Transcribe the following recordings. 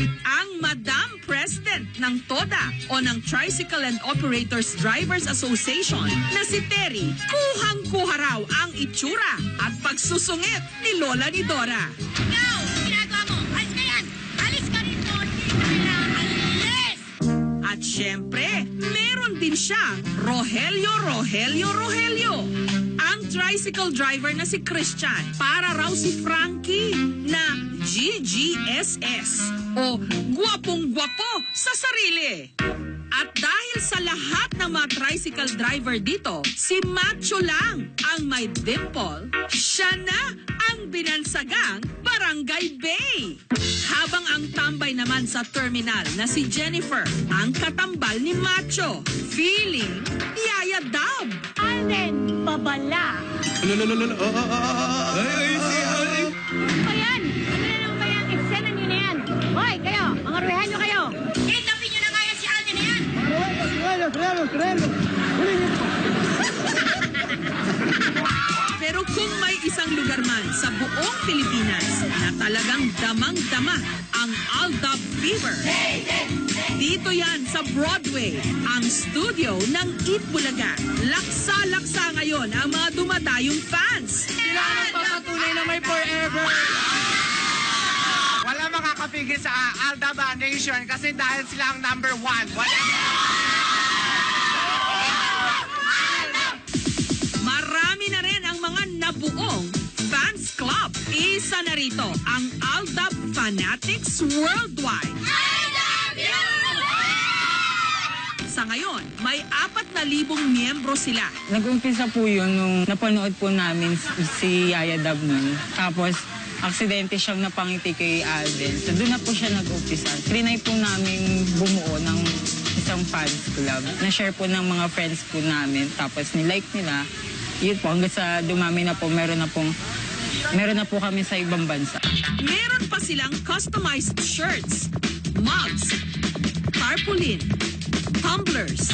Ang Madam President ng TODA o ng Tricycle and Operators Drivers Association na si Terry, kuhang-kuha raw ang itsura at pagsusungit ni Lola ni Dora. Ikaw, ginagawa mo. Alis ka yan. Alis ka rito. Alis! At syempre, meron din siyang Rogelio. Ang tricycle driver na si Christian, para raw si Frankie na GGSS o gwapong-gwapo sa sarili. At dahil sa lahat ng mga tricycle driver dito, si Macho lang ang may dimple, siya na ang binansagang Barangay Bay. Habang ang tambay naman sa terminal na si Jennifer, ang katambal ni Macho, feeling Yaya Dab. Alden, babala. Ay, Ano ba yan? Ano na naman ba yan? Eksena nyo na yan. Hoy, kayo, mga ruehan nyo kayo. Itapin nyo na kaya si Alden na yan. Pero kung may isang lugar man sa buong Pilipinas na talagang damang-dama ang Aldab Fever, dito yan sa Broadway, ang studio ng Eat Bulaga. Laksa-laksa ngayon ang mga dumadayong fans. Sila ang papatunay na may forever. Wala makakapigil sa Aldaba Nation kasi dahil sila ang number 1. Wala. Marami na rin ang mga nabuong fans club. Isa na rito ang Aldab Fanatics Worldwide. I love you! Sa ngayon, may 4,000 miyembro sila. Nag-umpisa po yun nung napanood po namin si Yaya Dab nun. Tapos, aksidente siyang napangiti kay Alden. So, doon na po siya nag-umpisa. Trinay po namin bumuo ng isang fans club. Na-share po ng mga friends po namin. Tapos, nilike nila. Yun po, hanggang sa dumami na po, meron na po kami sa ibang bansa. Meron pa silang customized shirts, mugs, tarpaulin, tumblers,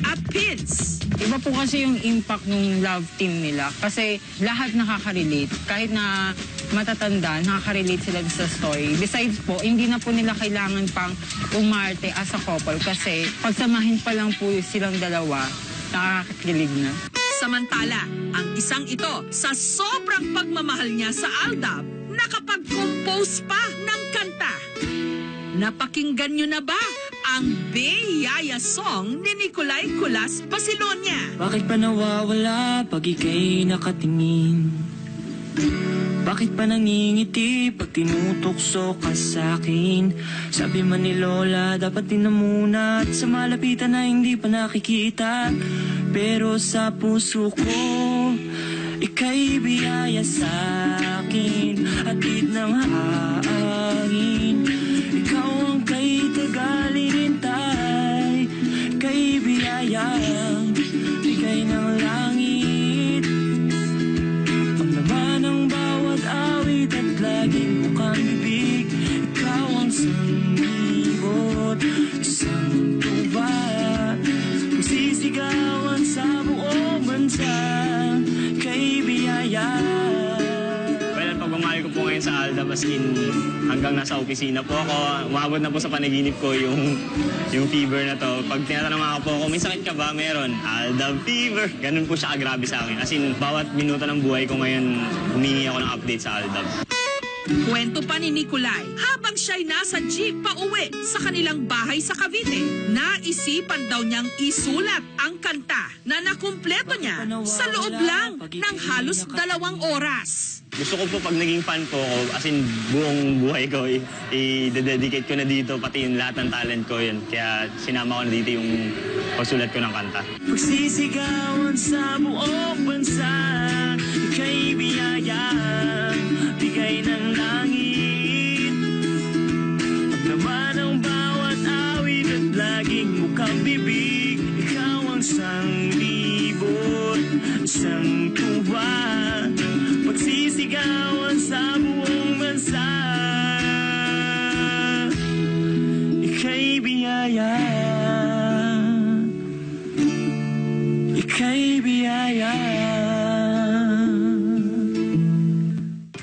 at pins. Iba po kasi yung impact ng love team nila. Kasi lahat nakaka-relate. Kahit na matatanda, nakaka-relate sila sa story. Besides po, hindi na po nila kailangan pang umarte as a couple. Kasi pagsamahin pa lang po silang dalawa, nakakakilig na. Samantala, ang isang ito, sa sobrang pagmamahal niya sa Aldab, nakapag-compose pa ng kanta. Napakinggan niyo na ba ang Bay Yaya song ni Nicolay Culas Basilonia? Bakit pa nawawala pag ika'y nakatingin? Bakit pa nangingiti pag tinutokso ka sa'kin? Sabi man ni Lola, dapat din na muna at sa malapitan na hindi pa nakikita. Pero sa puso ko, ika'y biyaya sa'kin, atid ng hangin. Ikaw ang kay tagalintay, kay biyayang bigay ng langit. Ang laman ng bawat awit at laging mukhang bibig. Ikaw ang sangbibot, isang tuba, magsisigawan sa buong bansa, kay biyaya. Well, pag bumawi ko po ngayon sa Aldab, as in, hanggang nasa opisina po ako, umabot na po sa panaginip ko yung fever na to. Pag tinatanong ako po ako, may sakit ka ba? Meron. Aldab fever. Ganun po siya kagrabe sa akin. As in, bawat minuto ng buhay ko ngayon, humingi ako ng update sa Aldab. Kwento pa ni Nicolay, habang siya'y nasa jeep pa uwi sa kanilang bahay sa Cavite, naisipan daw niyang isulat ang kanta na nakumpleto niya sa loob lang ng halos 2 oras. Gusto ko po pag naging fan po ako, as in buong buhay ko, i-dedicate ko na dito, pati yung lahat ng talent ko yun. Kaya sinama ko na dito yung pagsulat ko ng kanta. Pagsisigawan sa buong bansa, ika'y biyaya, bigay ng langit. Paglaman ng bawat awit at laging mukhang bibig. Ikaw ang sanglibot, isang tuwa, pagsisigawan sa buong